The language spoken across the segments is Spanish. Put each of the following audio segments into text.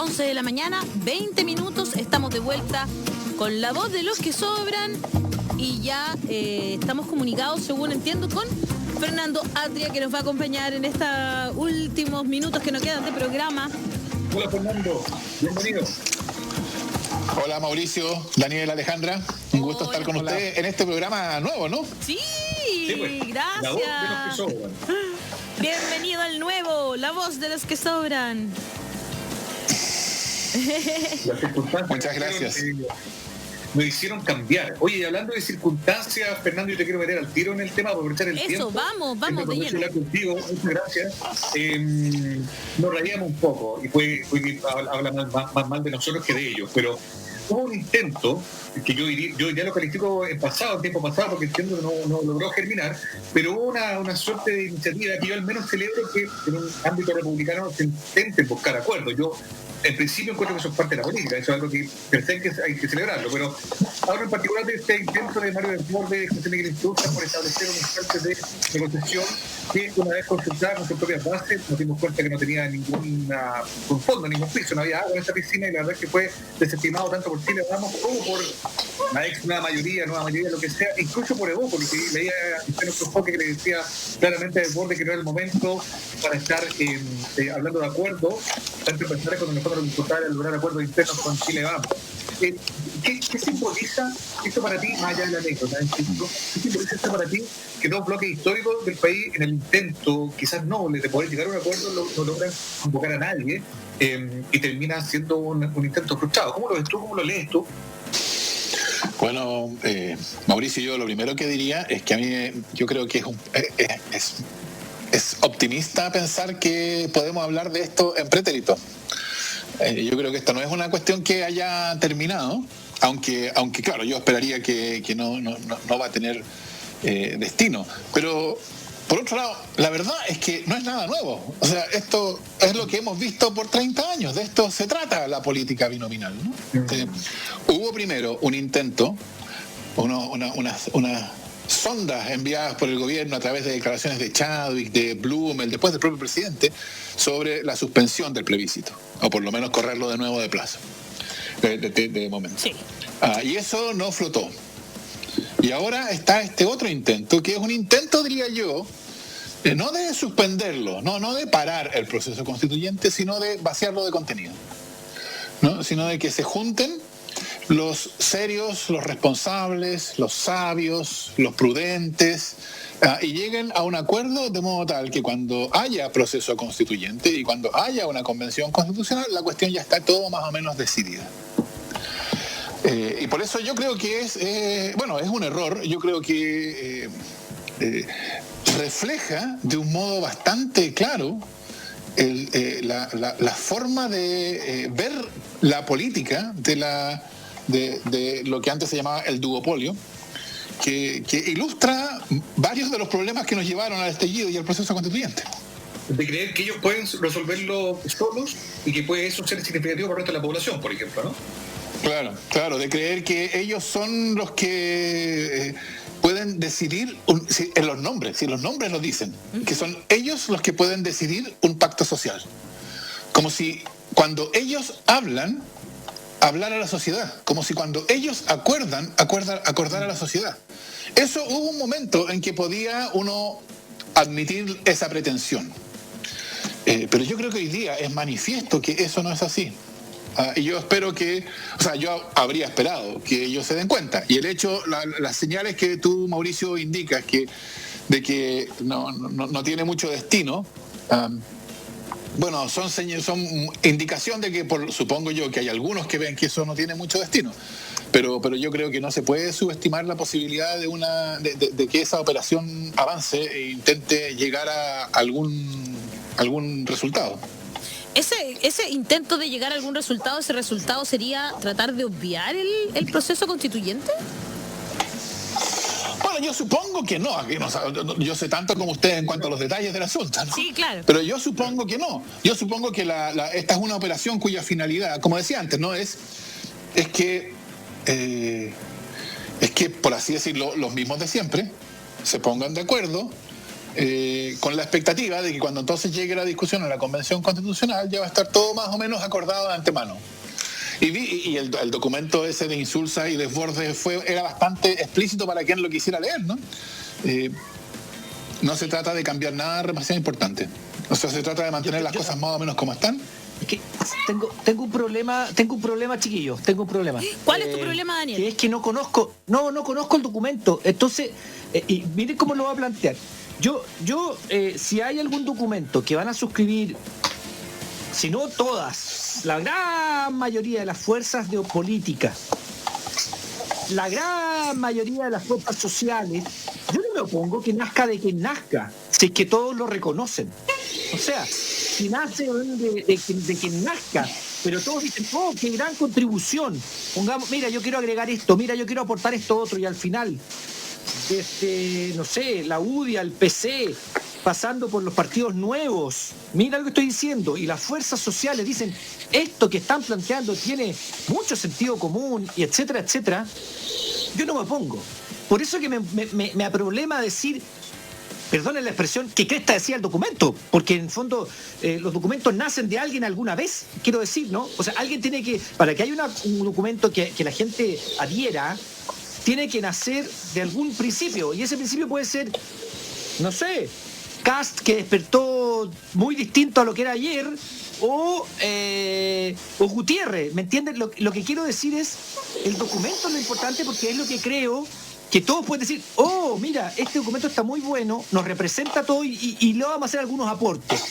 11 de la mañana, 20 minutos. Estamos de vuelta con la voz de los que sobran. Y ya estamos comunicados, según entiendo, con Fernando Atria, que nos va a acompañar en estos últimos minutos que nos quedan de programa. Hola Fernando, bienvenido. Hola Mauricio, Daniel, Alejandra, un gusto estar con ustedes en este programa nuevo, ¿no? Sí, pues, gracias. La voz de los que sobran. Bienvenido al nuevo, la voz de los que sobran. Las circunstancias Muchas gracias. Me hicieron cambiar. Oye, y hablando de circunstancias, Fernando, yo te quiero meter al tiro en el tema, aprovechar el tiempo. Eso, vamos de lleno. Hablar contigo, muchas gracias. Nos reíamos un poco, y fue habla más mal de nosotros que de ellos, pero hubo un intento, que yo ya lo califico en tiempo pasado, porque entiendo que no logró germinar, pero hubo una suerte de iniciativa que yo al menos celebro que en un ámbito republicano se intente buscar acuerdos. Yo en principio encuentro que eso es parte de la política, eso es algo que pensé que hay que celebrarlo, pero ahora en particular de este intento de Mario del Borde, de José Miguel Insulza, por establecer una instancia de negociación que una vez consultada con sus propias bases nos dimos cuenta que no tenía ningún fondo, ningún piso, no había agua en esa piscina, y la verdad es que fue desestimado tanto por Chile Vamos como por la nueva mayoría, lo que sea, incluso por Evo, porque leía en nuestro enfoque que le decía claramente del Borde que no era el momento para estar hablando de acuerdos, tanto empresariales cuando nosotros nos importaba lograr acuerdos internos con Chile Vamos. ¿Qué simboliza esto para ti, más allá de la anécdota? ¿Qué simboliza esto para ti que dos bloques históricos del país, en el intento, quizás noble, de poder llegar a un acuerdo, no logran convocar a nadie y termina siendo un intento frustrado? ¿Cómo lo ves tú? ¿Cómo lo lees tú? Bueno, Mauricio, yo lo primero que diría es que a mí yo creo que es optimista pensar que podemos hablar de esto en pretérito. Yo creo que esto no es una cuestión que haya terminado, aunque claro, yo esperaría que no va a tener destino. Pero, por otro lado, la verdad es que no es nada nuevo. O sea, esto es lo que hemos visto por 30 años. De esto se trata la política binominal, ¿no? Hubo primero un intento, unas sondas enviadas por el gobierno a través de declaraciones de Chadwick, de Blumel, después del propio presidente, sobre la suspensión del plebiscito, o por lo menos correrlo de nuevo de plazo, de momento. Sí. Y eso no flotó. Y ahora está este otro intento, que es un intento, diría yo, no de suspenderlo, no de parar el proceso constituyente, sino de vaciarlo de contenido, ¿no? Sino de que se junten los serios, los responsables, los sabios, los prudentes, y lleguen a un acuerdo de modo tal que cuando haya proceso constituyente y cuando haya una convención constitucional, la cuestión ya está todo más o menos decidida. Y por eso yo creo que es un error. Yo creo que refleja de un modo bastante claro la forma de ver la política de lo que antes se llamaba el duopolio, que ilustra varios de los problemas que nos llevaron al estallido y al proceso constituyente. De creer que ellos pueden resolverlo solos y que puede eso ser significativo para el resto de la población, por ejemplo, ¿no? Claro, de creer que ellos son los que pueden decidir en los nombres, si los nombres lo dicen, que son ellos los que pueden decidir un pacto social. Como si cuando ellos hablar a la sociedad, como si cuando ellos acordar a la sociedad. Eso hubo un momento en que podía uno admitir esa pretensión. Pero yo creo que hoy día es manifiesto que eso no es así. Y yo espero yo habría esperado que ellos se den cuenta. Y el hecho, las señales que tú, Mauricio, indicas de que no tiene mucho destino, son indicación de que, supongo yo, que hay algunos que ven que eso no tiene mucho destino. Pero yo creo que no se puede subestimar la posibilidad de que esa operación avance e intente llegar a algún resultado. Ese intento de llegar a algún resultado, ese resultado sería tratar de obviar el proceso constituyente. Bueno, yo supongo que no. Yo sé tanto como ustedes en cuanto a los detalles del asunto, ¿no? Sí, claro. Pero yo supongo que no. Yo supongo que esta es una operación cuya finalidad, como decía antes, no es que por así decirlo, los mismos de siempre se pongan de acuerdo con la expectativa de que cuando entonces llegue la discusión en la Convención Constitucional ya va a estar todo más o menos acordado de antemano. Y el documento ese de insulsa y desbordes era bastante explícito para quien lo quisiera leer, ¿no? No se trata de cambiar nada demasiado importante. O sea, se trata de mantener las cosas más o menos como están. Es que tengo un problema, chiquillos, tengo un problema. ¿Cuál es tu problema, Daniel? Que es que no conozco el documento. Entonces, y miren cómo lo voy a plantear. Yo si hay algún documento que van a suscribir, si no todas, la gran mayoría de las fuerzas políticas, la gran mayoría de las fuerzas sociales, yo no me opongo que nazca de quien nazca, si es que todos lo reconocen. O sea, si nace de quien nazca, pero todos dicen, oh, qué gran contribución. Pongamos, mira, yo quiero agregar esto, mira, yo quiero aportar esto otro, y al final, no sé, la UDI, el PC, pasando por los partidos nuevos, mira lo que estoy diciendo, y las fuerzas sociales dicen, esto que están planteando tiene mucho sentido común, y etcétera, etcétera, yo no me opongo. Por eso que me aproblema decir, perdonen la expresión, que cresta decía el documento, porque en el fondo los documentos nacen de alguien alguna vez, quiero decir, ¿no? O sea, alguien tiene que, para que haya un documento que la gente adhiera, tiene que nacer de algún principio, y ese principio puede ser, no sé, Kast, que despertó muy distinto a lo que era ayer, o Gutiérrez, ¿me entienden? Lo que quiero decir es, el documento es lo importante, porque es lo que creo que todos pueden decir, oh, mira, este documento está muy bueno, nos representa todo y le vamos a hacer algunos aportes.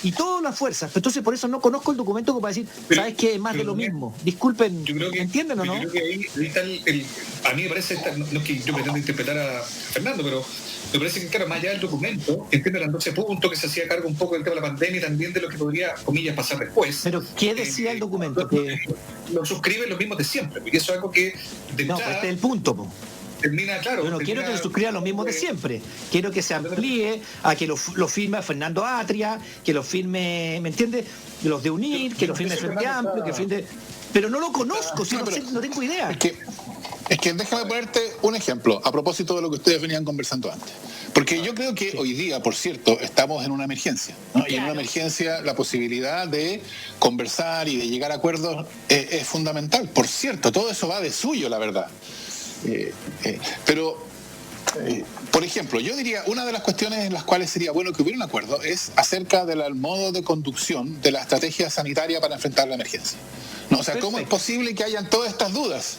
Y todas las fuerzas. Entonces, por eso no conozco el documento como para decir, ¿sabes qué? Es más de lo mismo. Disculpen, ¿me entienden o no? Yo creo que ahí está a mí me parece, no es que yo pretenda interpretar a Fernando, pero me parece que, claro, más allá del documento, entiende los 12 puntos que se hacía cargo un poco del tema de la pandemia y también de lo que podría, comillas, pasar después. Pero, ¿qué decía el documento? Lo suscriben los mismos de siempre, porque eso es algo que... No, este es el punto, po. Termina, claro. Yo no quiero que se suscriban los mismos de siempre. Quiero que se amplíe a que lo firme Fernando Atria, que lo firme, ¿me entiendes? Los de UNIR, que lo firme Frente Amplio, que firme... Pero no lo conozco, no tengo idea. Es que déjame ponerte un ejemplo a propósito de lo que ustedes venían conversando antes. Porque yo creo que hoy día, por cierto, estamos en una emergencia, ¿no? Claro. Y en una emergencia la posibilidad de conversar y de llegar a acuerdos es fundamental. Por cierto, todo eso va de suyo, la verdad. Pero, por ejemplo, yo diría, una de las cuestiones en las cuales sería bueno que hubiera un acuerdo es acerca del modo de conducción de la estrategia sanitaria para enfrentar la emergencia. No, o sea, ¿cómo es posible que hayan todas estas dudas?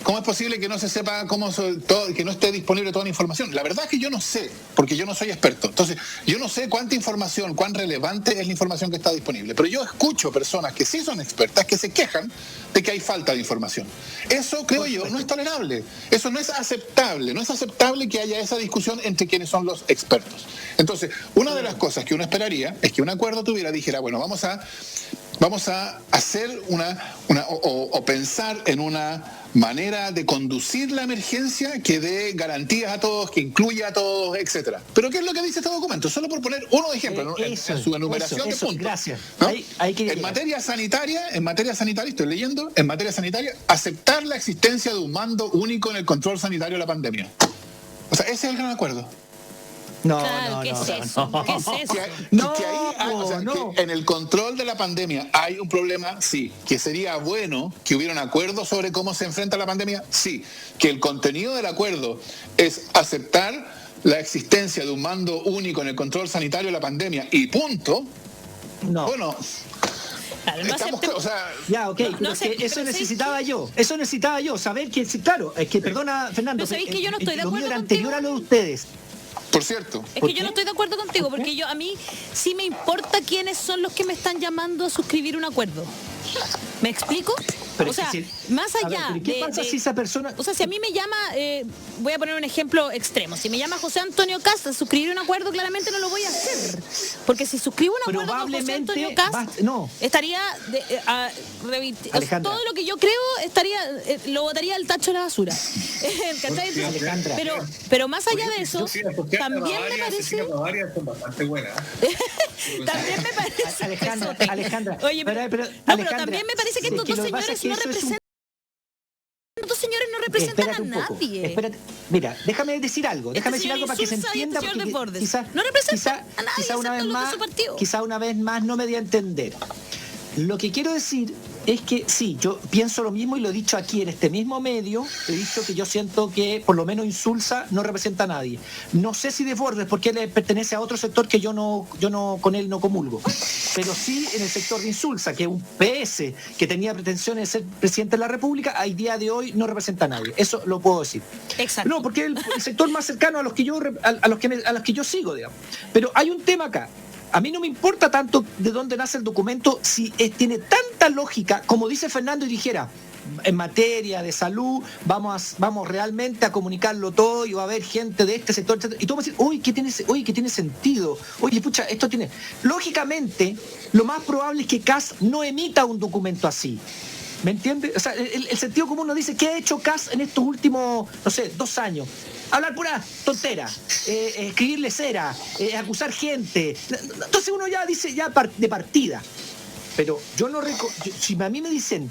¿Cómo es posible que no se sepa que no esté disponible toda la información? La verdad es que yo no sé, porque yo no soy experto. Entonces, yo no sé cuánta información, cuán relevante es la información que está disponible. Pero yo escucho personas que sí son expertas que se quejan de que hay falta de información. Eso, creo yo, no es tolerable. Eso no es aceptable. No es aceptable que haya esa discusión entre quienes son los expertos. Entonces, una de las cosas que uno esperaría es que un acuerdo dijera, bueno, vamos a hacer o pensar en una manera de conducir la emergencia que dé garantías a todos, que incluya a todos, etcétera. Pero ¿qué es lo que dice este documento? Solo por poner uno de ejemplo, en su enumeración de puntos. Gracias. ¿No? En materia sanitaria, estoy leyendo, en materia sanitaria, aceptar la existencia de un mando único en el control sanitario de la pandemia. O sea, ese es el gran acuerdo. No, ¿qué es eso? ¿Qué es eso? Que en el control de la pandemia hay un problema, sí. Que sería bueno que hubiera un acuerdo sobre cómo se enfrenta la pandemia, sí. Que el contenido del acuerdo es aceptar la existencia de un mando único en el control sanitario de la pandemia y punto. No. Bueno, claro, no estamos, o sea, ya, ok, eso necesitaba yo, saber que, sí, claro, es que, perdona, Fernando, pero sabéis que yo no estoy de lo mío acuerdo era contigo. anterior a lo de ustedes. por cierto. Es que yo no estoy de acuerdo contigo, porque a mí sí me importa quiénes son los que me están llamando a suscribir un acuerdo. ¿Me explico? Pero o sea, si, más allá ver, ¿qué pasa si esa persona...? O sea, si a mí me llama, voy a poner un ejemplo extremo, si me llama José Antonio Cast a suscribir un acuerdo, claramente no lo voy a hacer. Porque si suscribo un acuerdo con José Antonio Cast, estaría o sea, todo lo que yo creo lo botaría al tacho de la basura. ¿Cachai? Pero más allá de eso, también me parece... También me parece... Oye, pero también me parece que estos dos señores no representan... Estos señores no representan espérate a un poco, nadie. espérate. Mira, déjame decir algo para que se entienda. No representan a nadie, Quizá una vez excepto los de más, su partido. quizá una vez más no me di a entender. Lo que quiero decir es que sí, yo pienso lo mismo y lo he dicho aquí en este mismo medio. He dicho que yo siento que por lo menos Insulza no representa a nadie. No sé si Desbordes, porque él pertenece a otro sector que yo no con él no comulgo. Pero sí en el sector de Insulza, que es un PS que tenía pretensiones de ser presidente de la República, al día de hoy no representa a nadie. Eso lo puedo decir. Exacto. No, porque es el sector más cercano a los que yo sigo, digamos. Pero hay un tema acá. A mí no me importa tanto de dónde nace el documento si tiene tanta lógica, como dice Fernando y dijera, en materia de salud vamos realmente a comunicarlo todo y va a haber gente de este sector, etc. Y tú vas a decir, que tiene sentido. Oye, pucha, esto tiene... Lógicamente, lo más probable es que CAS no emita un documento así. ¿Me entiendes? O sea, el sentido común nos dice, ¿qué ha hecho CAS en estos últimos, 2 años? Hablar pura tontera, escribirle cera, acusar gente. Entonces uno ya dice, ya de partida. Pero si a mí me dicen,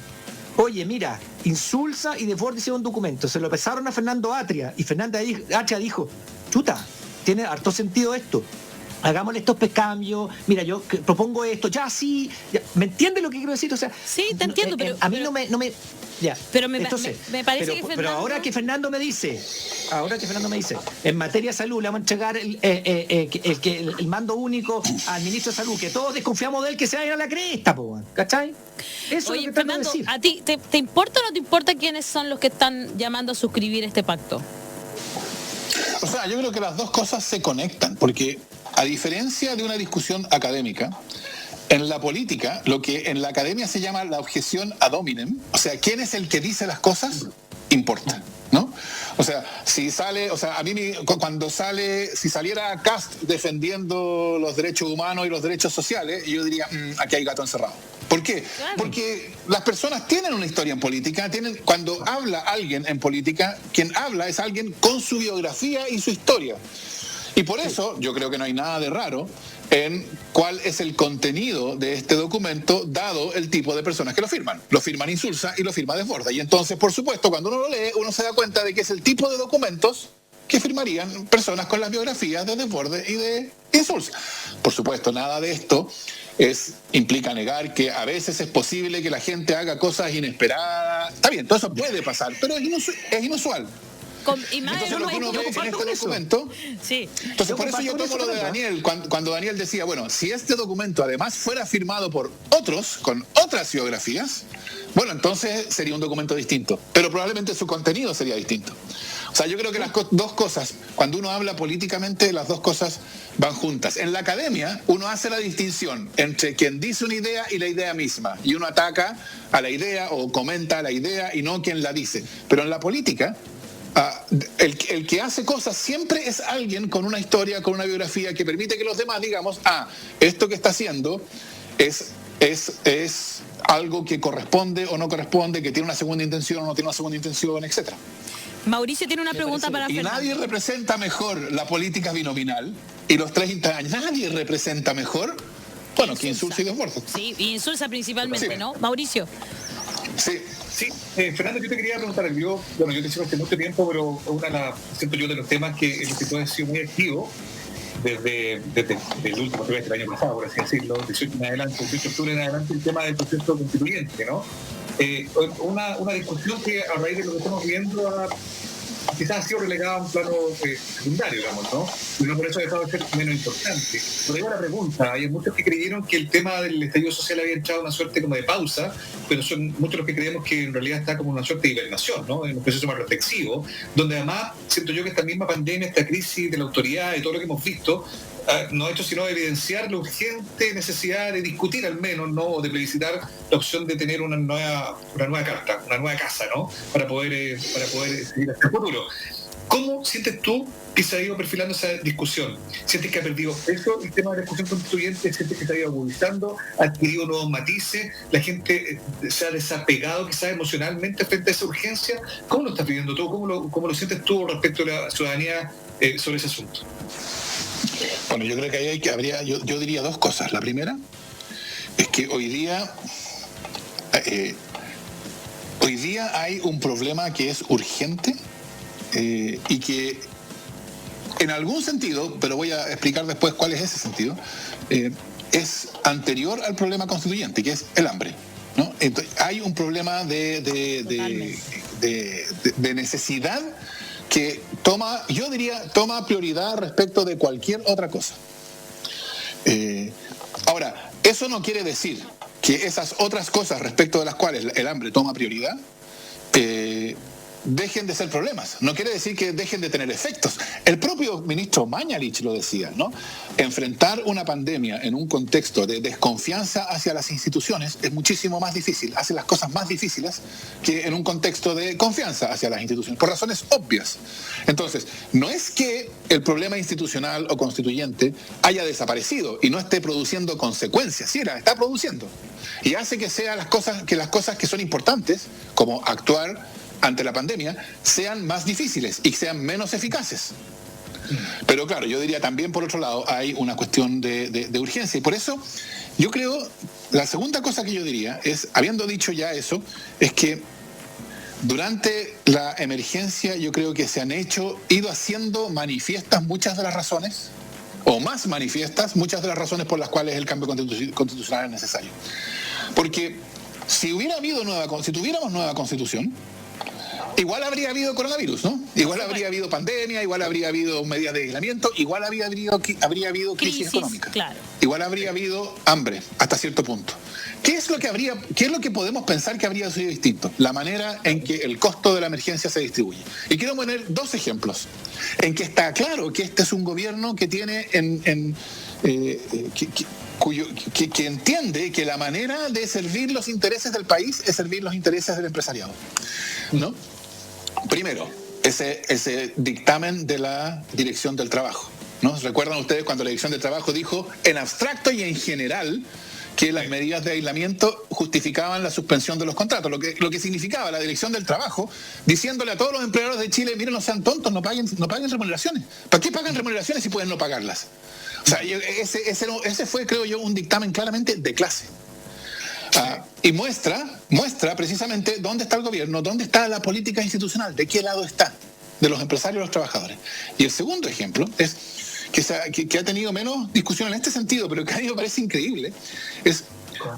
oye, mira, Insulza y Desbordes hicieron un documento, se lo pasaron a Fernando Atria, y Fernando Atria dijo, chuta, tiene harto sentido esto. Hagámosle estos cambios, mira, yo propongo esto, ya sí, ya. ¿Me entiendes lo que quiero decir? O sea, sí, te entiendo, pero... A mí no me ya. Pero me parece que Fernando... Pero ahora que Fernando me dice, en materia de salud le vamos a entregar el mando único al ministro de Salud, que todos desconfiamos de él, que se vaya a la cresta, ¿cachai? Eso Oye, es lo que Fernando, trato de decir. ¿a ti te importa o no te importa quiénes son los que están llamando a suscribir este pacto? O sea, yo creo que las dos cosas se conectan, porque a diferencia de una discusión académica, en la política, lo que en la academia se llama la objeción ad hominem, o sea, quién es el que dice las cosas, importa, ¿no? O sea, si saliera Kast defendiendo los derechos humanos y los derechos sociales, yo diría, aquí hay gato encerrado. ¿Por qué? Claro. Porque las personas tienen una historia en política, cuando habla alguien en política, quien habla es alguien con su biografía y su historia. Y por eso yo creo que no hay nada de raro en cuál es el contenido de este documento, dado el tipo de personas que lo firman. Lo firman Insulza y lo firma Desbordes. Y entonces, por supuesto, cuando uno lo lee, uno se da cuenta de que es el tipo de documentos que firmarían personas con las biografías de Desbordes y de Insulza. Por supuesto, nada de esto implica negar que a veces es posible que la gente haga cosas inesperadas. Está bien, todo eso puede pasar, pero es inusual. Entonces lo que uno ve en este documento, sí. Entonces por eso yo tomo lo de Daniel, cuando Daniel decía, bueno, si este documento además fuera firmado por otros, con otras biografías, bueno, entonces sería un documento distinto, pero probablemente su contenido sería distinto. O sea, yo creo que las dos cosas, cuando uno habla políticamente, las dos cosas van juntas. En la academia, uno hace la distinción entre quien dice una idea y la idea misma, y uno ataca a la idea o comenta a la idea y no quien la dice. Pero en la política, el que hace cosas siempre es alguien con una historia, con una biografía que permite que los demás digamos, esto que está haciendo es algo que corresponde o no corresponde, que tiene una segunda intención o no tiene una segunda intención, etcétera. Mauricio tiene una pregunta para Fernando. Y nadie representa mejor la política binominal y los 30 años. Nadie representa mejor, bueno, que Insulza y Desbordes. Sí, y Insulza principalmente, sí. ¿No? Mauricio. Sí, Fernando, yo te quería preguntar, yo te sigo hace mucho tiempo, pero siento yo de los temas que el escritor ha sido muy activo desde el último trimestre del año pasado, por así decirlo, 18 de octubre en adelante, el tema del proceso constituyente, ¿no? Una discusión que a raíz de lo que estamos viendo quizás ha sido relegada a un plano secundario, digamos, ¿no? Y no por eso ha dejado de ser menos importante. Por ahí va la pregunta, hay muchos que creyeron que el tema del estallido social había echado una suerte como de pausa, pero son muchos los que creemos que en realidad está como una suerte de hibernación, ¿no? En un proceso más reflexivo, donde además siento yo que esta misma pandemia, esta crisis de la autoridad y todo lo que hemos visto, no ha hecho sino evidenciar la urgente necesidad de discutir al menos, ¿no? O de plebiscitar la opción de tener una nueva carta, una nueva casa, ¿no? Para poder seguir hacia el futuro. ¿Cómo sientes tú que se ha ido perfilando esa discusión? ¿Sientes que ha perdido peso el tema de la discusión constituyente? ¿Sientes que se ha ido agudizando? ¿Ha adquirido nuevos matices? ¿La gente se ha desapegado quizás emocionalmente frente a esa urgencia? ¿Cómo lo estás viviendo tú? ¿Cómo lo sientes tú respecto a la ciudadanía sobre ese asunto? Bueno, yo creo que ahí yo diría dos cosas. La primera es que hoy día hoy día hay un problema que es urgente y que en algún sentido, pero voy a explicar después cuál es ese sentido, es anterior al problema constituyente, que es el hambre, ¿no? Entonces, hay un problema de necesidad que toma prioridad respecto de cualquier otra cosa. Ahora, eso no quiere decir que esas otras cosas respecto de las cuales el hambre toma prioridad dejen de ser problemas. No quiere decir que dejen de tener efectos. El propio ministro Mañalich lo decía, ¿no? Enfrentar una pandemia en un contexto de desconfianza hacia las instituciones es muchísimo más difícil, hace las cosas más difíciles que en un contexto de confianza hacia las instituciones, por razones obvias. Entonces, no es que el problema institucional o constituyente haya desaparecido y no esté produciendo consecuencias, sí, la está produciendo. Y hace que sean las cosas que son importantes, como actuar ante la pandemia, sean más difíciles y sean menos eficaces. Pero claro, yo diría también, por otro lado, hay una cuestión de urgencia. Y por eso, yo creo, la segunda cosa que yo diría es, habiendo dicho ya eso, es que durante la emergencia yo creo que se han ido haciendo manifiestas muchas de las razones, o más manifiestas muchas de las razones por las cuales el cambio constitucional es necesario. Porque si tuviéramos nueva constitución, igual habría habido coronavirus, ¿no? Igual habría habido pandemia, igual habría habido medidas de aislamiento, igual habría habido crisis económica. Claro. Igual habría habido hambre hasta cierto punto. ¿Qué es lo que podemos pensar que habría sido distinto? La manera en que el costo de la emergencia se distribuye. Y quiero poner dos ejemplos en que está claro que este es un gobierno que tiene que entiende que la manera de servir los intereses del país es servir los intereses del empresariado, ¿no? Primero, ese dictamen de la Dirección del Trabajo, ¿no? ¿Recuerdan ustedes cuando la Dirección del Trabajo dijo en abstracto y en general que las medidas de aislamiento justificaban la suspensión de los contratos? Lo que significaba la Dirección del Trabajo diciéndole a todos los empleadores de Chile, miren, no sean tontos, no paguen remuneraciones. ¿Para qué pagan remuneraciones si pueden no pagarlas? O sea, ese fue, creo yo, un dictamen claramente de clase. Y muestra precisamente dónde está el gobierno, dónde está la política institucional, de qué lado está, de los empresarios y los trabajadores. Y el segundo ejemplo es que ha tenido menos discusión en este sentido, pero que a mí me parece increíble, es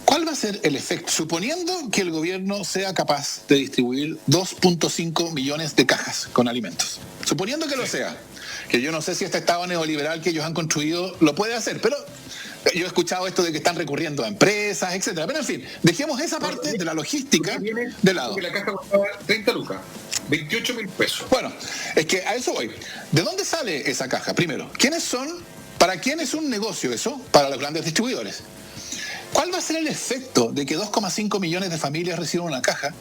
cuál va a ser el efecto, suponiendo que el gobierno sea capaz de distribuir 2.5 millones de cajas con alimentos. Suponiendo que lo sea, que yo no sé si este Estado neoliberal que ellos han construido lo puede hacer, pero yo he escuchado esto de que están recurriendo a empresas, etcétera. Pero en fin, dejemos esa parte de la logística de lado. La caja costaba 30 lucas, 28.000 pesos. Bueno, es que a eso voy. ¿De dónde sale esa caja? Primero, ¿para quién es un negocio eso? Para los grandes distribuidores. ¿Cuál va a ser el efecto de que 2,5 millones de familias reciban una caja?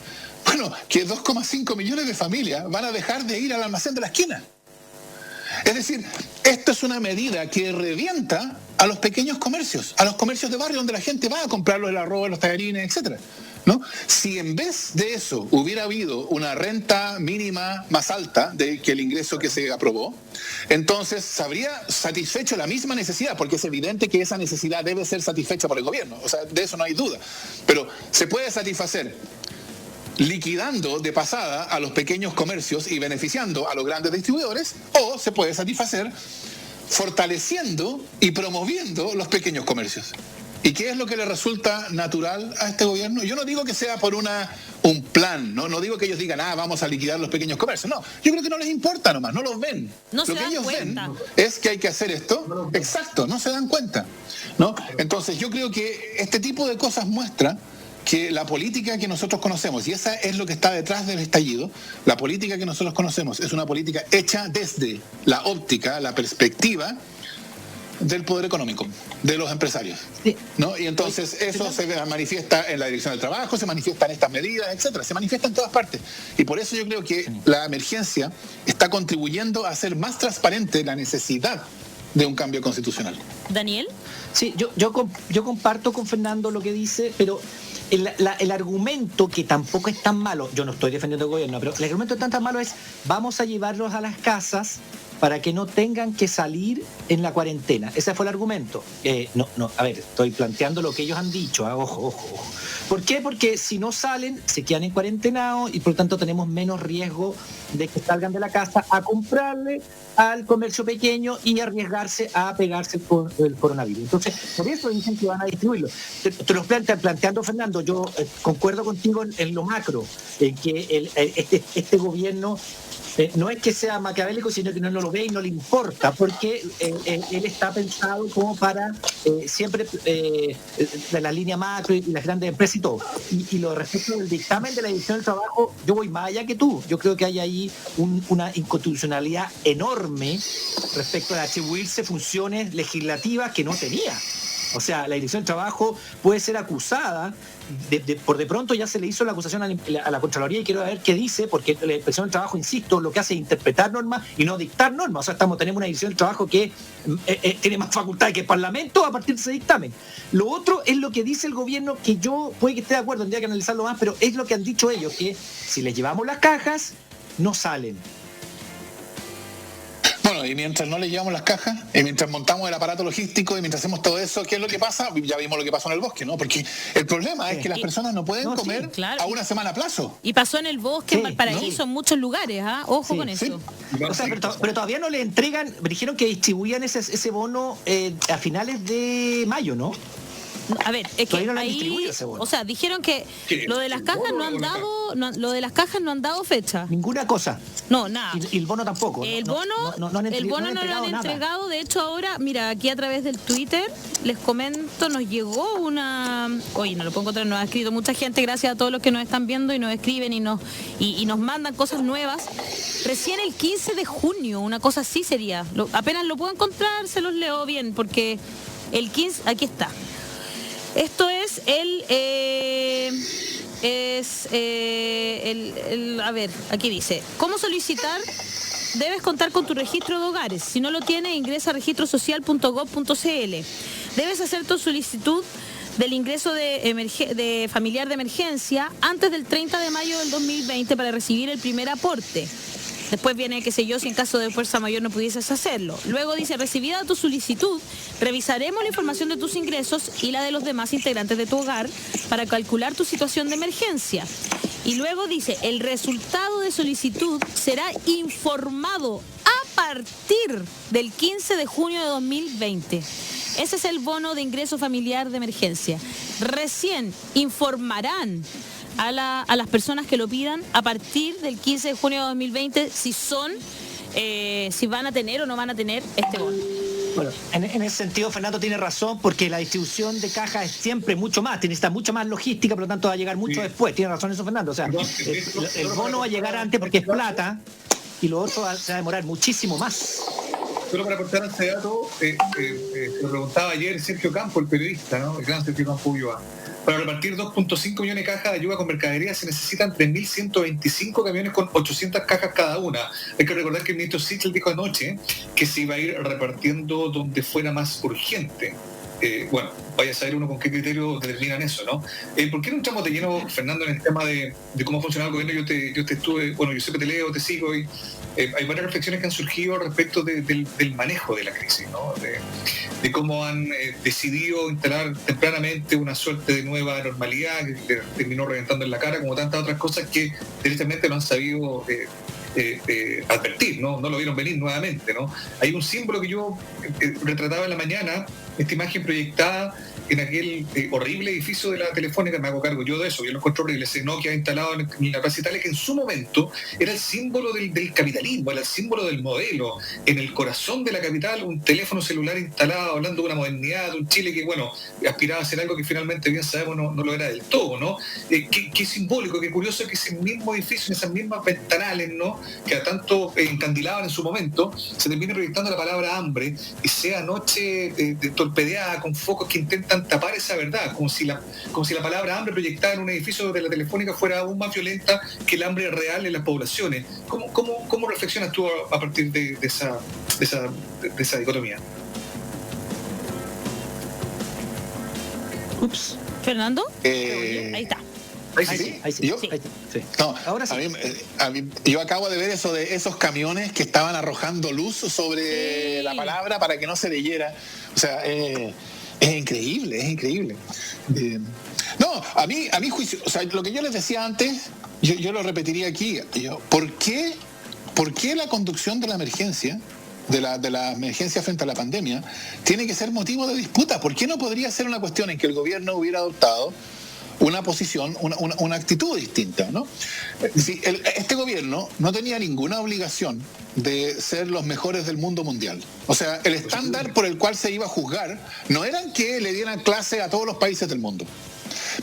Bueno, que 2,5 millones de familias van a dejar de ir al almacén de la esquina. Es decir, esto es una medida que revienta a los pequeños comercios, a los comercios de barrio donde la gente va a comprar el arroz, los tallarines, etcétera, ¿no? Si en vez de eso hubiera habido una renta mínima más alta que el ingreso que se aprobó, entonces se habría satisfecho la misma necesidad, porque es evidente que esa necesidad debe ser satisfecha por el gobierno, o sea, de eso no hay duda, pero se puede satisfacer liquidando de pasada a los pequeños comercios y beneficiando a los grandes distribuidores, o se puede satisfacer fortaleciendo y promoviendo los pequeños comercios. ¿Y qué es lo que le resulta natural a este gobierno? Yo no digo que sea por un plan, no digo que ellos digan, vamos a liquidar los pequeños comercios. No, yo creo que no les importa nomás, no los ven. No lo que ellos ven es que hay que hacer esto. Exacto, no se dan cuenta, ¿no? Entonces yo creo que este tipo de cosas muestra que la política que nosotros conocemos, y esa es lo que está detrás del estallido, la política que nosotros conocemos es una política hecha desde la óptica, la perspectiva del poder económico, de los empresarios, ¿no? Y entonces eso se manifiesta en la Dirección del Trabajo, se manifiesta en estas medidas, etcétera, se manifiesta en todas partes. Y por eso yo creo que la emergencia está contribuyendo a hacer más transparente la necesidad de un cambio constitucional. ¿Daniel? Sí, yo comparto con Fernando lo que dice, pero el argumento, que tampoco es tan malo, yo no estoy defendiendo al gobierno, pero el argumento tan malo es: vamos a llevarlos a las casas para que no tengan que salir en la cuarentena. Ese fue el argumento. A ver, estoy planteando lo que ellos han dicho. Ojo. ¿Por qué? Porque si no salen, se quedan en cuarentenados y por lo tanto tenemos menos riesgo de que salgan de la casa a comprarle al comercio pequeño y arriesgarse a pegarse el coronavirus. Entonces, por eso dicen que van a distribuirlo. Te lo planteando, Fernando, yo concuerdo contigo en lo macro, en que este gobierno no es que sea maquiavélico, sino que no lo ve y no le importa, porque él está pensado como para siempre de la línea macro y las grandes empresas y todo. Y lo respecto del dictamen de la División del Trabajo, yo voy más allá que tú. Yo creo que hay ahí una inconstitucionalidad enorme respecto a atribuirse funciones legislativas que no tenía. O sea, la Dirección del Trabajo puede ser acusada, por de pronto ya se le hizo la acusación a la Contraloría y quiero ver qué dice, porque la Inspección del Trabajo, insisto, lo que hace es interpretar normas y no dictar normas. O sea, tenemos una Dirección del Trabajo que tiene más facultades que el Parlamento a partir de ese dictamen. Lo otro es lo que dice el gobierno, que yo puede que esté de acuerdo, tendría que analizarlo más, pero es lo que han dicho ellos, que si les llevamos las cajas, no salen. Bueno, y mientras no le llevamos las cajas, y mientras montamos el aparato logístico, y mientras hacemos todo eso, ¿qué es lo que pasa? Ya vimos lo que pasó en el bosque, ¿no? Porque el problema es que las personas no pueden comer a una semana a plazo. Y pasó en el bosque, en Valparaíso, en muchos lugares, Ojo con eso. O sea, pero todavía no le entregan, dijeron que distribuían ese bono a finales de mayo, ¿no? A ver, es que ahí, o sea, dijeron que lo de las cajas no han dado fecha. Ninguna cosa. No, nada. Y el bono tampoco. El bono no lo han entregado. De hecho, ahora, mira, aquí a través del Twitter, les comento, nos llegó una... Oye, no lo puedo encontrar, nos ha escrito mucha gente, gracias a todos los que nos están viendo y nos escriben y nos mandan cosas nuevas. Recién el 15 de junio, una cosa así sería. Apenas lo puedo encontrar, se los leo bien, porque el 15, aquí está. Esto es a ver, aquí dice, ¿cómo solicitar? Debes contar con tu registro de hogares. Si no lo tienes, ingresa a registrosocial.gov.cl. Debes hacer tu solicitud del ingreso de familiar de emergencia antes del 30 de mayo del 2020 para recibir el primer aporte. Después viene, qué sé yo, si en caso de fuerza mayor no pudieses hacerlo. Luego dice, recibida tu solicitud, revisaremos la información de tus ingresos y la de los demás integrantes de tu hogar para calcular tu situación de emergencia. Y luego dice, el resultado de solicitud será informado a partir del 15 de junio de 2020. Ese es el bono de ingreso familiar de emergencia. Recién informarán a las personas que lo pidan a partir del 15 de junio de 2020 si van a tener o no van a tener este bono. Bueno, en ese sentido Fernando tiene razón, porque la distribución de cajas es siempre mucho más, necesita mucha más logística, por lo tanto va a llegar mucho después. Tiene razón eso, Fernando. O sea, el bono va a llegar antes porque es plata y lo otro se va a demorar muchísimo más. Solo para aportar ese dato, se lo preguntaba ayer Sergio Campo, el periodista, ¿no? El gran Sergio Campo Ulloa. Para repartir 2.5 millones de cajas de ayuda con mercadería se necesitan 3.125 camiones con 800 cajas cada una. Hay que recordar que el ministro Sichel dijo anoche que se iba a ir repartiendo donde fuera más urgente. Bueno, vaya a saber uno con qué criterio determinan eso, ¿no? ¿Por qué no entramos de lleno, Fernando, en el tema de cómo funciona el gobierno? Yo te estuve, bueno, yo siempre te leo, te sigo, y hay varias reflexiones que han surgido respecto del manejo de la crisis, ¿no? De cómo han decidido instalar tempranamente una suerte de nueva normalidad que terminó reventando en la cara, como tantas otras cosas que directamente no han sabido advertir, ¿no? No lo vieron venir nuevamente, ¿no? Hay un símbolo que yo retrataba en la mañana, esta imagen proyectada en aquel horrible edificio de la Telefónica, me hago cargo yo de eso, yo lo encuentro horrible, ese Nokia instalado en la Plaza Italia, que en su momento era el símbolo del capitalismo, era el símbolo del modelo, en el corazón de la capital, un teléfono celular instalado, hablando de una modernidad, de un Chile que, bueno, aspiraba a ser algo que finalmente, bien sabemos, no lo era del todo, ¿no? Qué simbólico, qué curioso que ese mismo edificio, en esas mismas ventanales, ¿no?, que a tanto encandilaban en su momento, se termine proyectando la palabra hambre y sea noche torpedeada con focos que intentan tapar esa verdad, como si la palabra hambre proyectada en un edificio de la Telefónica fuera aún más violenta que el hambre real en las poblaciones. ¿Cómo reflexionas tú a partir de esa dicotomía? Ups. ¿Fernando? Ahí está. Ahí Ahí sí. sí, ahí sí. ¿Yo? Ahí sí, sí. No, Ahora sí. a mí, yo acabo de ver eso de esos camiones que estaban arrojando luz sobre Sí. la palabra para que no se leyera. O sea, es increíble, es increíble. No, a mi juicio, o sea, lo que yo les decía antes, yo lo repetiría aquí. ¿Por qué la conducción de la emergencia, de la emergencia frente a la pandemia, tiene que ser motivo de disputa? ¿Por qué no podría ser una cuestión en que el gobierno hubiera adoptado una posición, una actitud distinta, ¿no? Si este gobierno no tenía ninguna obligación de ser los mejores del mundo mundial. O sea, el estándar por el cual se iba a juzgar no era que le dieran clase a todos los países del mundo.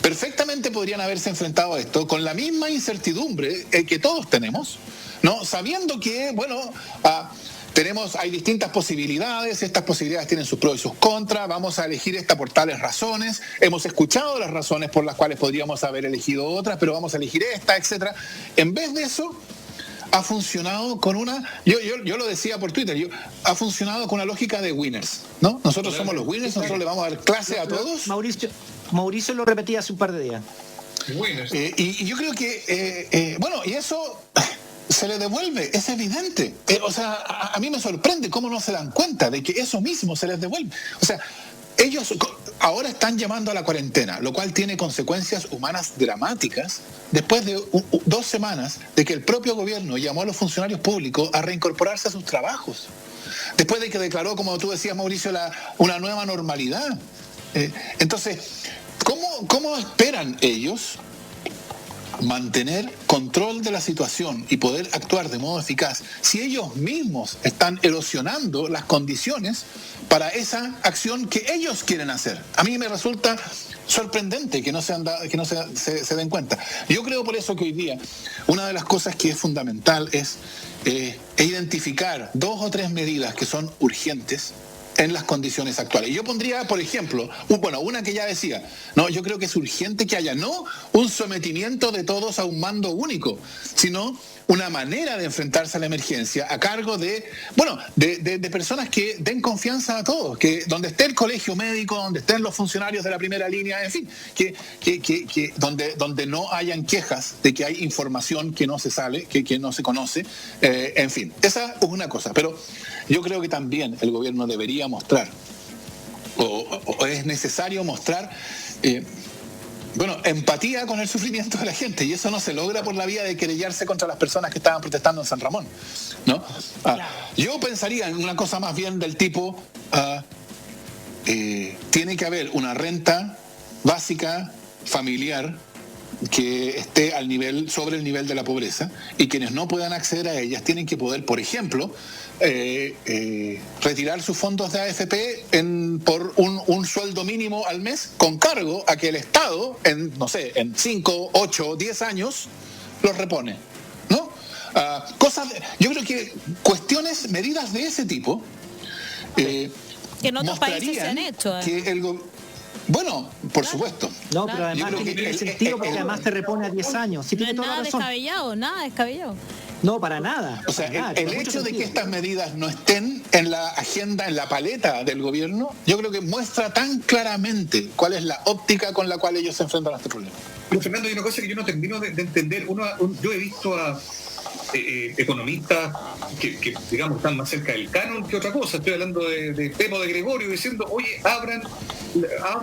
Perfectamente podrían haberse enfrentado a esto con la misma incertidumbre que todos tenemos, ¿no? Sabiendo que, bueno, hay distintas posibilidades, estas posibilidades tienen sus pros y sus contras, vamos a elegir esta por tales razones, hemos escuchado las razones por las cuales podríamos haber elegido otras, pero vamos a elegir esta, etcétera. En vez de eso, ha funcionado con yo lo decía por Twitter, ha funcionado con una lógica de winners, ¿no? Nosotros somos los winners, nosotros le vamos a dar clase a todos. Mauricio lo repetía hace un par de días. Winners. Y yo creo que, y eso se le devuelve, es evidente. O sea, a mí me sorprende cómo no se dan cuenta de que eso mismo se les devuelve. O sea, ellos ahora están llamando a la cuarentena, lo cual tiene consecuencias humanas dramáticas después de 2 semanas de que el propio gobierno llamó a los funcionarios públicos a reincorporarse a sus trabajos. Después de que declaró, como tú decías, Mauricio, una nueva normalidad. Entonces, ¿cómo esperan ellos mantener control de la situación y poder actuar de modo eficaz si ellos mismos están erosionando las condiciones para esa acción que ellos quieren hacer? A mí me resulta sorprendente que no se den cuenta. Yo creo por eso que hoy día una de las cosas que es fundamental es identificar 2 o 3 medidas que son urgentes en las condiciones actuales. Y yo pondría, por ejemplo, una que ya decía, no, yo creo que es urgente que haya no un sometimiento de todos a un mando único, sino una manera de enfrentarse a la emergencia a cargo de personas que den confianza a todos, que donde esté el colegio médico, donde estén los funcionarios de la primera línea, en fin, que donde no hayan quejas de que hay información que no se sale, que no se conoce, en fin, esa es una cosa. Pero yo creo que también el gobierno debería mostrar, o es necesario mostrar, empatía con el sufrimiento de la gente, y eso no se logra por la vía de querellarse contra las personas que estaban protestando en San Ramón, ¿no? Yo pensaría en una cosa más bien del tipo, tiene que haber una renta básica familiar que esté sobre el nivel de la pobreza, y quienes no puedan acceder a ellas tienen que poder, por ejemplo, retirar sus fondos de AFP por un sueldo mínimo al mes, con cargo a que el Estado en 5, 8, 10 años los repone, ¿no? Yo creo que medidas de ese tipo que en otros países se han hecho. Por supuesto. No, pero además tiene sentido porque además te repone a 10 años. Sí, no tiene es toda la nada razón. descabellado. No, para nada. O sea, para nada, el hecho de que estas medidas no estén en la agenda, en la paleta del gobierno, yo creo que muestra tan claramente cuál es la óptica con la cual ellos se enfrentan a este problema. Pero Fernando, hay una cosa que yo no termino de entender. Yo he visto a economistas que digamos están más cerca del canon que otra cosa. Estoy hablando de Pepo de Gregorio diciendo, oye, abran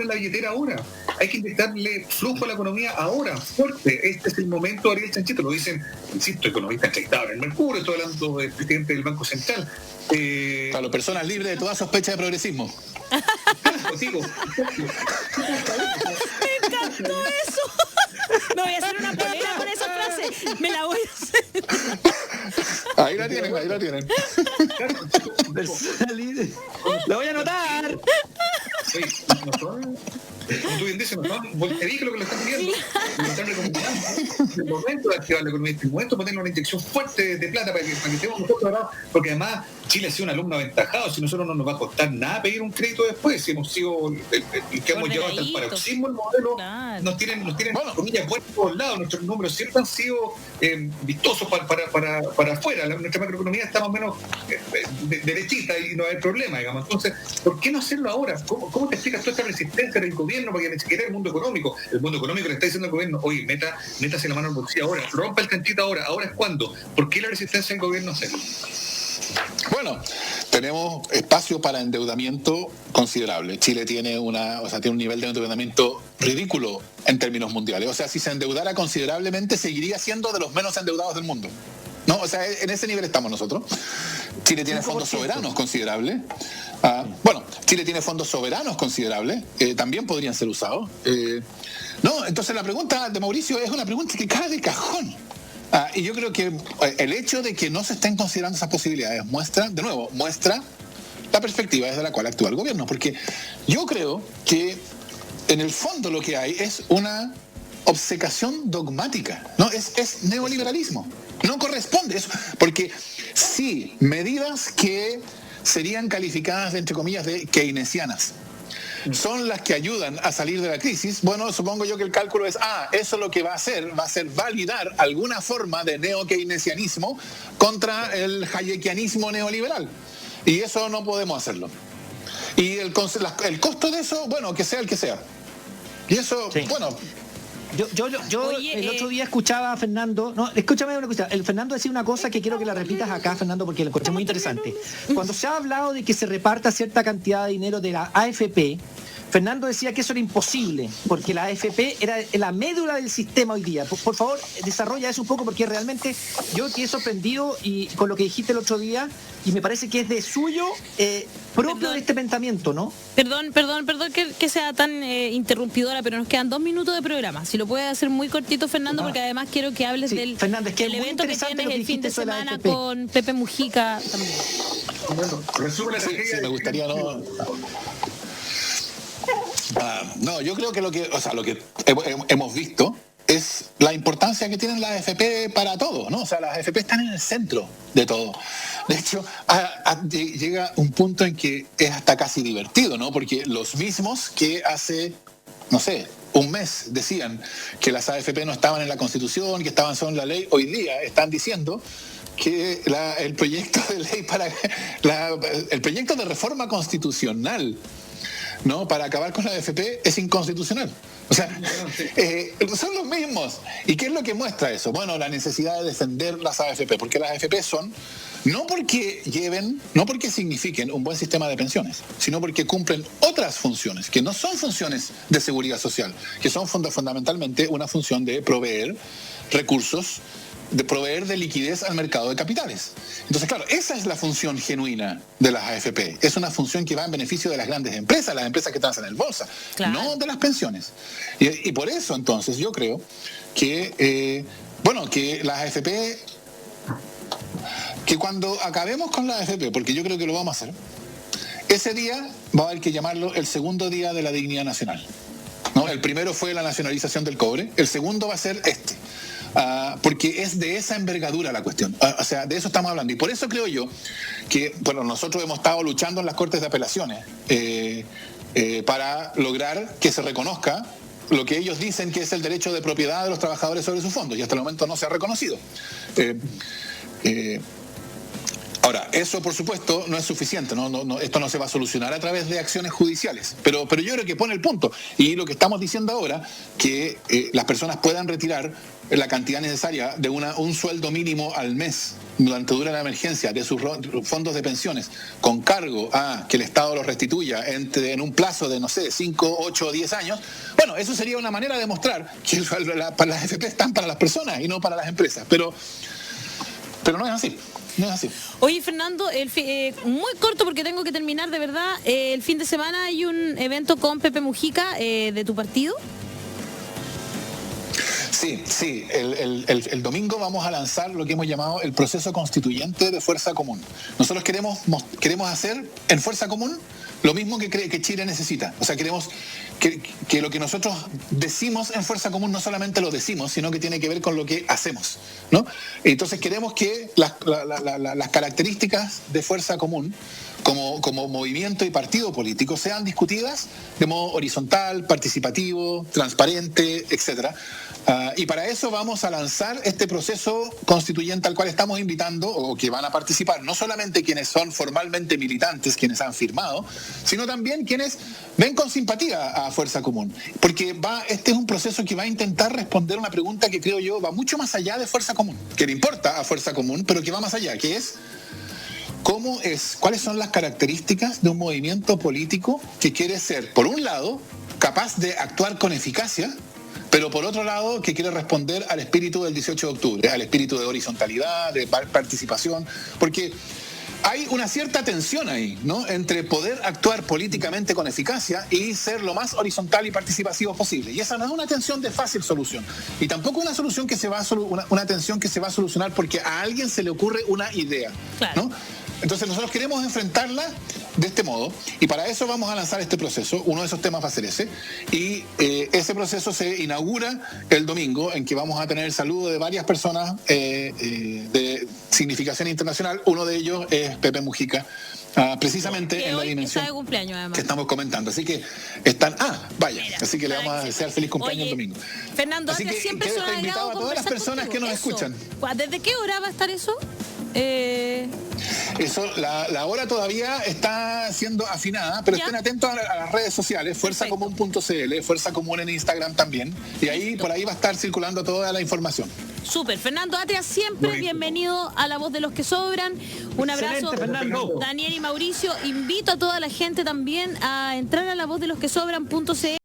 la billetera ahora, hay que inyectarle flujo a la economía ahora, fuerte, este es el momento. Ariel Chanchito lo dicen, insisto, economistas entrevistados en el Mercurio, estoy hablando del presidente del Banco Central, Claro, personas libres de toda sospecha de progresismo. Digo, Me encantó eso. Me voy a hacer una polera con esa frase. Me la voy a hacer. Ahí la tienen. Lo voy a anotar. Como tú bien dices, te dije lo que lo están pidiendo. Lo están recomendando. Es el momento de activar la economía, es el momento de ponerle una inyección fuerte de plata para que estemos nosotros, porque además Chile ha sido un alumno aventajado, si nosotros no nos va a costar nada pedir un crédito después, si hemos sido el que hemos llevado hasta el paroxismo el modelo, claro. nos tienen comillas buenas por todos lados, nuestros números siempre han sido vistosos para afuera, nuestra macroeconomía está más o menos derechita y no hay problema, digamos. Entonces, ¿por qué no hacerlo ahora? ¿Cómo te explicas toda esta resistencia del gobierno? Porque ni siquiera el mundo económico le está diciendo al gobierno, oye, métase la mano al bolsillo ahora, rompa el cantito ahora es cuando. ¿Por qué la resistencia del gobierno a hacerlo? Bueno, tenemos espacio para endeudamiento considerable. Chile tiene un nivel de endeudamiento ridículo en términos mundiales. O sea, si se endeudara considerablemente, seguiría siendo de los menos endeudados del mundo. ¿No? O sea, en ese nivel estamos nosotros. Chile tiene fondos soberanos considerables. Chile tiene fondos soberanos considerables. También podrían ser usados. Entonces la pregunta de Mauricio es una pregunta que cae de cajón. Y yo creo que el hecho de que no se estén considerando esas posibilidades muestra la perspectiva desde la cual actúa el gobierno. Porque yo creo que en el fondo lo que hay es una obcecación dogmática, ¿no? Es neoliberalismo. No corresponde eso. Porque sí, medidas que serían calificadas, entre comillas, de keynesianas son las que ayudan a salir de la crisis. Bueno, supongo yo que el cálculo es, eso lo que va a ser validar alguna forma de neo-keynesianismo contra el hayekianismo neoliberal. Y eso no podemos hacerlo. Y el costo de eso, bueno, que sea el que sea. Y eso, sí. Bueno... Yo el otro día escuchaba a Fernando, escúchame una cosa, el Fernando decía una cosa que quiero que la repitas acá, Fernando, porque la encontré muy interesante. Cuando se ha hablado de que se reparta cierta cantidad de dinero de la AFP, Fernando decía que eso era imposible, porque la AFP era la médula del sistema hoy día. Por favor, desarrolla eso un poco, porque realmente yo quedé sorprendido y con lo que dijiste el otro día, y me parece que es de suyo propio de este pensamiento, ¿no? Perdón que sea tan interrumpidora, pero nos quedan 2 minutos de programa. Si lo puedes hacer muy cortito, Fernando, porque además quiero que hables del Fernando, es que evento que tienes el fin de semana con Pepe Mujica también. Me gustaría yo creo que lo que hemos visto es la importancia que tienen las AFP para todo, ¿no? O sea, las AFP están en el centro de todo. De hecho, llega un punto en que es hasta casi divertido, ¿no? Porque los mismos que hace, un mes decían que las AFP no estaban en la Constitución, que estaban solo en la ley, hoy día están diciendo que el proyecto de ley el proyecto de reforma constitucional, ¿no?, para acabar con la AFP es inconstitucional. O sea, son los mismos. ¿Y qué es lo que muestra eso? Bueno, la necesidad de defender las AFP, porque las AFP son, no porque signifiquen un buen sistema de pensiones, sino porque cumplen otras funciones, que no son funciones de seguridad social, que son fundamentalmente una función de proveer recursos, de proveer de liquidez al mercado de capitales. Entonces, claro, esa es la función genuina de las AFP. Es una función que va en beneficio de las grandes empresas, las empresas que transan en bolsa, claro, no de las pensiones. Y por eso, entonces, yo creo que, que las AFP, que cuando acabemos con las AFP, porque yo creo que lo vamos a hacer, ese día va a haber que llamarlo el segundo día de la dignidad nacional, ¿no? El primero fue la nacionalización del cobre, el segundo va a ser este. Porque es de esa envergadura la cuestión. O sea, de eso estamos hablando. Y por eso creo yo que, nosotros hemos estado luchando en las Cortes de Apelaciones para lograr que se reconozca lo que ellos dicen que es el derecho de propiedad de los trabajadores sobre sus fondos, y hasta el momento no se ha reconocido. Ahora, eso por supuesto no es suficiente, esto no se va a solucionar a través de acciones judiciales, pero yo creo que pone el punto, y lo que estamos diciendo ahora, que las personas puedan retirar la cantidad necesaria de un sueldo mínimo al mes durante la emergencia de sus fondos de pensiones, con cargo a que el Estado los restituya en un plazo de, 5, 8 o 10 años, eso sería una manera de mostrar que las AFP están para las personas y no para las empresas, pero no es así. No es así. Oye, Fernando, muy corto porque tengo que terminar, de verdad. El fin de semana hay un evento con Pepe Mujica de tu partido. Sí. El domingo vamos a lanzar lo que hemos llamado el proceso constituyente de Fuerza Común. Nosotros queremos hacer en Fuerza Común lo mismo que Chile necesita. O sea, queremos que lo que nosotros decimos en Fuerza Común no solamente lo decimos, sino que tiene que ver con lo que hacemos, ¿no? Entonces queremos que las características de Fuerza Común como movimiento y partido político sean discutidas de modo horizontal, participativo, transparente, etcétera. Y para eso vamos a lanzar este proceso constituyente al cual estamos invitando, o que van a participar, no solamente quienes son formalmente militantes, quienes han firmado, sino también quienes ven con simpatía a Fuerza Común. Porque este es un proceso que va a intentar responder una pregunta que creo yo va mucho más allá de Fuerza Común, que le importa a Fuerza Común, pero que va más allá, que es cuáles son las características de un movimiento político que quiere ser, por un lado, capaz de actuar con eficacia, pero por otro lado, que quiere responder al espíritu del 18 de octubre, al espíritu de horizontalidad, de participación, porque hay una cierta tensión ahí, ¿no?, entre poder actuar políticamente con eficacia y ser lo más horizontal y participativo posible. Y esa no es una tensión de fácil solución. Y tampoco una solución que se va una tensión que se va a solucionar porque a alguien se le ocurre una idea, ¿no? Entonces nosotros queremos enfrentarla de este modo, y para eso vamos a lanzar este proceso. Uno de esos temas va a ser ese, y ese proceso se inaugura el domingo, en que vamos a tener el saludo de varias personas de significación internacional. Uno de ellos es Pepe Mujica, precisamente en la dimensión está de cumpleaños, que estamos comentando. Así que están... vaya, Mira, así que le vamos a desear feliz cumpleaños el domingo. Fernando, así que siempre quedo son invitado a todas las personas que nos escuchan. ¿Desde qué hora va a estar eso? Eso, la hora todavía está siendo afinada, pero estén atentos a las redes sociales, fuerzacomún.cl, Fuerza Común en Instagram también, y ahí por ahí va a estar circulando toda la información. Súper. Fernando Atria, siempre bienvenido a La Voz de los que Sobran. Un abrazo. Fernando. Daniel y Mauricio, invito a toda la gente también a entrar a lavozdelosquesobran.cl.